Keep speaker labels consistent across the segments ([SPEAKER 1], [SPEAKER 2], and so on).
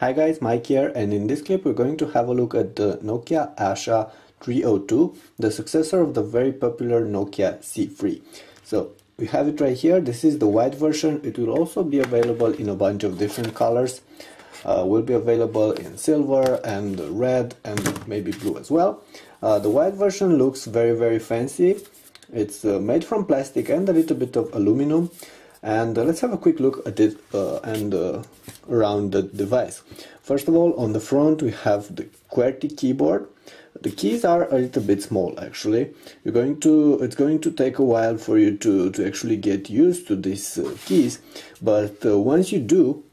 [SPEAKER 1] Hi guys, Mike here, and in this clip we're going to have a look at the Nokia Asha 302, the successor of the very popular Nokia C3. So we have it right here. This is the white version. It will also be available in a bunch of different colors. Will be available in silver and red and maybe blue as well. The white version looks very fancy. It's made from plastic and a little bit of aluminum. And let's have a quick look at it around the device. First of all, on the front we have the QWERTY keyboard. The keys are a little bit small actually. It's going to take a while for you to actually get used to these keys, but once you do,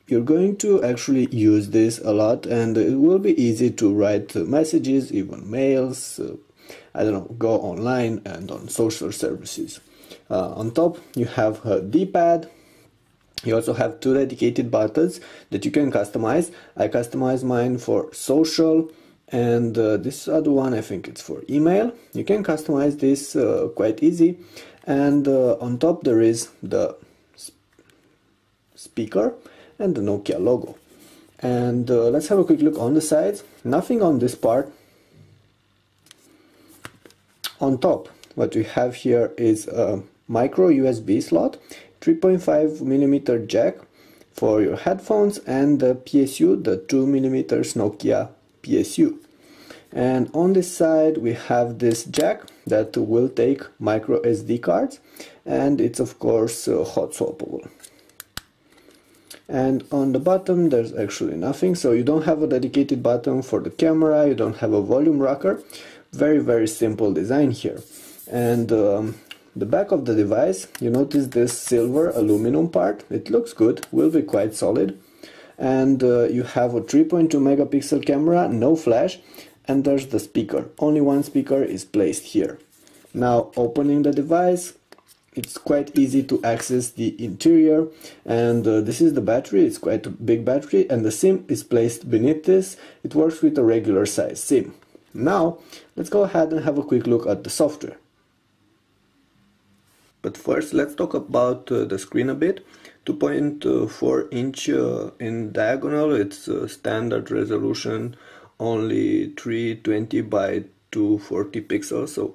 [SPEAKER 1] you're going to actually use this a lot, and it will be easy to write messages, even mails, I don't know, go online and on social services. On top you have a D-pad. You also have two dedicated buttons that you can customize. I customized mine for social, and this other one, I think it's for email. You can customize this quite easy. And on top there is the speaker and the Nokia logo. And let's have a quick look on the sides. Nothing on this part. On top, what we have here is a micro USB slot, 3.5mm jack for your headphones, and the PSU, the 2mm Nokia PSU. And on this side we have this jack that will take micro SD cards, and it's of course hot swappable. And on the bottom there's actually nothing, so you don't have a dedicated button for the camera, you don't have a volume rocker. Very simple design here. And the back of the device, you notice this silver aluminum part. It looks good, will be quite solid. And you have a 3.2 megapixel camera, no flash, and there's the speaker. Only one speaker is placed here. Now opening the device, it's quite easy to access the interior, and this is the battery. It's quite a big battery, and the SIM is placed beneath this. It works with a regular size SIM. Now let's go ahead and have a quick look at the software. But first let's talk about the screen a bit. 2.4 inch in diagonal. It's standard resolution, only 320 by 240 pixels, so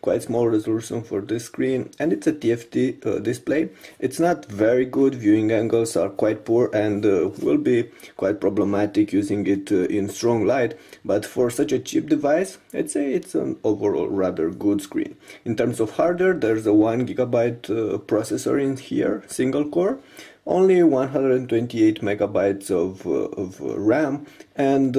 [SPEAKER 1] quite small resolution for this screen, and it's a TFT display. It's not very good, viewing angles are quite poor, and will be quite problematic using it in strong light, but for such a cheap device I'd say it's an overall rather good screen. In terms of hardware, there's a 1GB processor in here, single core, only 128 megabytes of RAM, and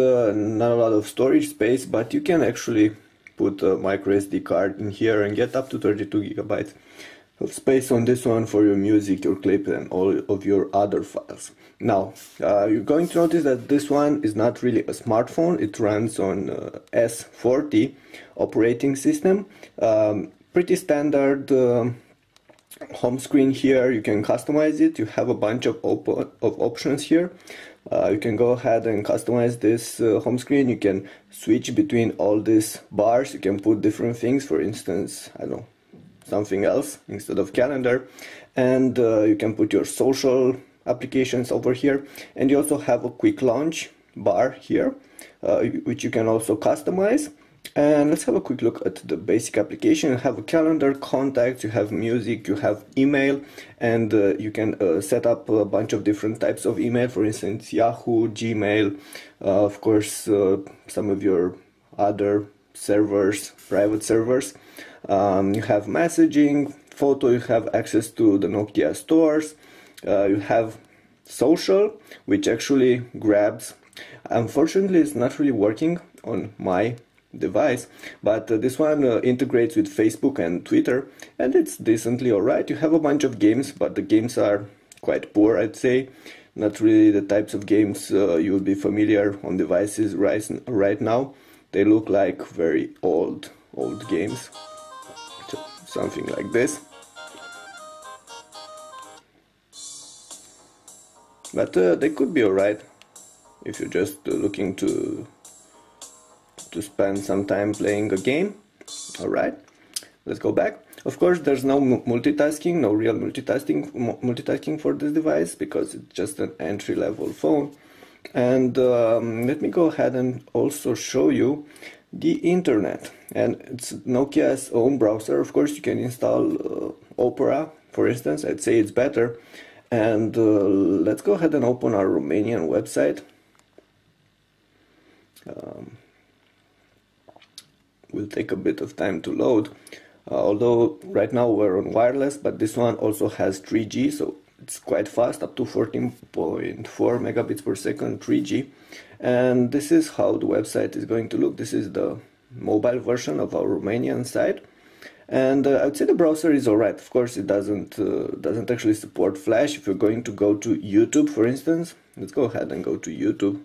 [SPEAKER 1] not a lot of storage space, but you can actually put a micro SD card in here and get up to 32 gigabytes of space on this one for your music, your clip, and all of your other files. Now you're going to notice that this one is not really a smartphone. It runs on S40 operating system. Pretty standard home screen here. You can customize it. You have a bunch of options here. You can go ahead and customize this home screen. You can switch between all these bars. You can put different things, for instance, I don't know, something else instead of calendar, and you can put your social applications over here, and you also have a quick launch bar here, which you can also customize. And let's have a quick look at the basic application. You have a calendar, contacts, you have music, you have email, and you can set up a bunch of different types of email, for instance Yahoo, Gmail, of course some of your other servers, private servers. You have messaging, photo, you have access to the Nokia stores, you have social, which actually grabs. Unfortunately it's not really working on my device, but this one integrates with Facebook and Twitter, and it's decently alright. You have a bunch of games, but the games are quite poor, I'd say. Not really the types of games you will be familiar on devices right now. They look like very old games, so something like this. But they could be alright if you're just looking to spend some time playing a game. Alright, let's go back. Of course there's no multitasking, no real multitasking for this device, because it's just an entry-level phone. And let me go ahead and also show you the internet. And it's Nokia's own browser. Of course, you can install Opera, for instance. I'd say it's better. And let's go ahead and open our Romanian website. Will take a bit of time to load. Although right now we're on wireless, but this one also has 3G, so it's quite fast, up to 14.4 megabits per second 3G. And this is how the website is going to look. This is the mobile version of our Romanian site. And I'd say the browser is alright. Of course, it doesn't actually support Flash. If you're going to go to YouTube, for instance, let's go ahead and go to YouTube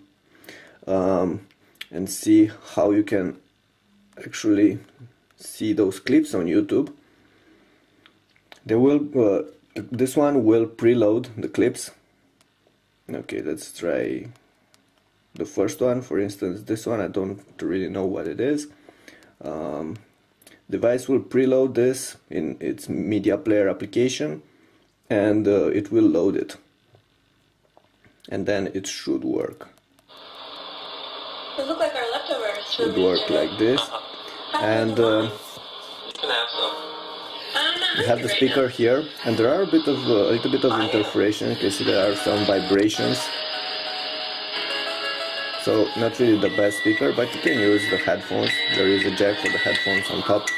[SPEAKER 1] and see how you can actually see those clips on YouTube. They will this one will preload the clips. Okay, let's try the first one. For instance, this one, I don't really know what it is. Device will preload this in its media player application, and it will load it, and then it should work.
[SPEAKER 2] They look like our leftovers.
[SPEAKER 1] Should work like this. And you have the speaker here, and there are a little bit of interference. You can see there are some vibrations. So not really the best speaker, but you can use the headphones. There is a jack for the headphones on top.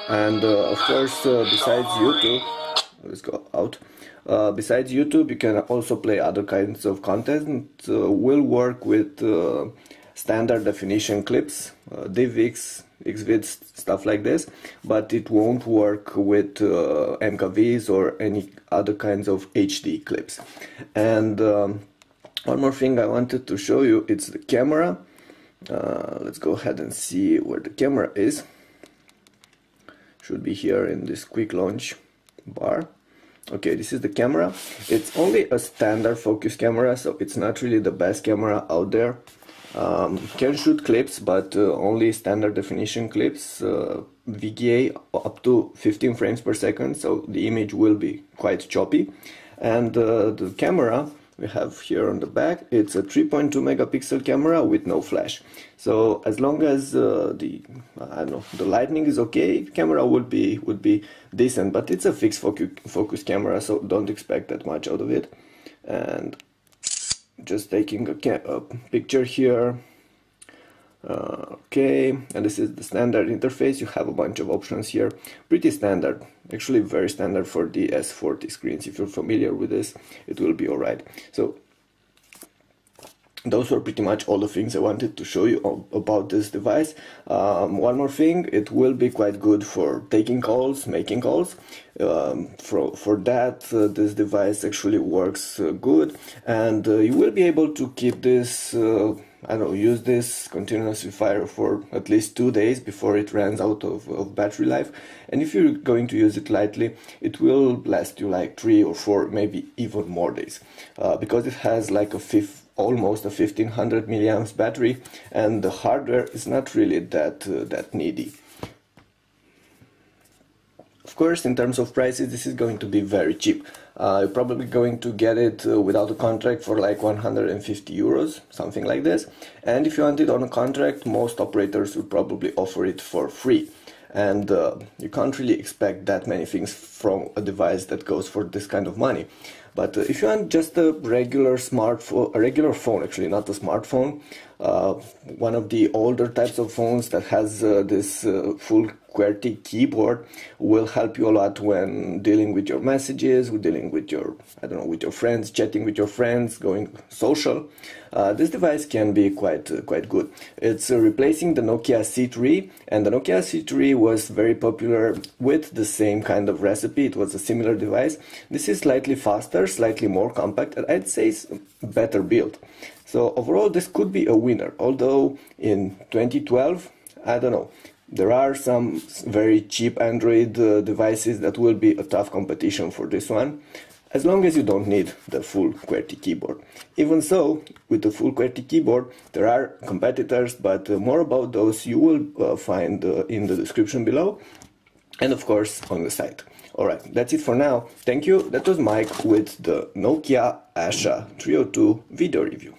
[SPEAKER 1] And of course, besides YouTube, let's go out. Besides YouTube, you can also play other kinds of content. Will work with standard definition clips, DivX, XVids, stuff like this, but it won't work with MKVs or any other kinds of HD clips. And one more thing I wanted to show you, it's the camera. Let's go ahead and see where the camera is. Should be here in this quick launch bar. Okay, this is the camera. It's only a standard focus camera, so it's not really the best camera out there. Can shoot clips, but only standard definition clips, VGA up to 15 frames per second, so the image will be quite choppy. And the camera we have here on the back, it's a 3.2 megapixel camera with no flash. So as long as the lighting is okay, the camera would be decent, but it's a fixed focus camera, so don't expect that much out of it. And just taking a picture here. Okay, and this is the standard interface. You have a bunch of options here, pretty standard, actually very standard for the S40 screens. If you're familiar with this, it will be alright. So those were pretty much all the things I wanted to show you about this device. One more thing, it will be quite good for taking calls, making calls. For that, this device actually works good, and you will be able to keep this, use this continuously fire for at least 2 days before it runs out of battery life. And if you're going to use it lightly, it will last you like 3 or 4, maybe even more days, because it has like almost a 1500 milliamps battery, and the hardware is not really that needy. Of course, in terms of prices, this is going to be very cheap. You're probably going to get it without a contract for like 150 euros, something like this. And if you want it on a contract, most operators will probably offer it for free. And you can't really expect that many things from a device that goes for this kind of money. But if you want just a regular smartphone, a regular phone, actually not a smartphone, one of the older types of phones that has this full QWERTY keyboard will help you a lot when dealing with your messages, with dealing with your, with your friends, chatting with your friends, going social. This device can be quite good. It's replacing the Nokia C3, and the Nokia C3 was very popular with the same kind of recipe. It was a similar device. This is slightly faster, slightly more compact, and I'd say it's better built. So overall, this could be a winner, although in 2012, I don't know, there are some very cheap Android devices that will be a tough competition for this one, as long as you don't need the full QWERTY keyboard. Even so, with the full QWERTY keyboard, there are competitors, but more about those you will find in the description below, and of course on the site. Alright, that's it for now. Thank you. That was Mike with the Nokia Asha 302 video review.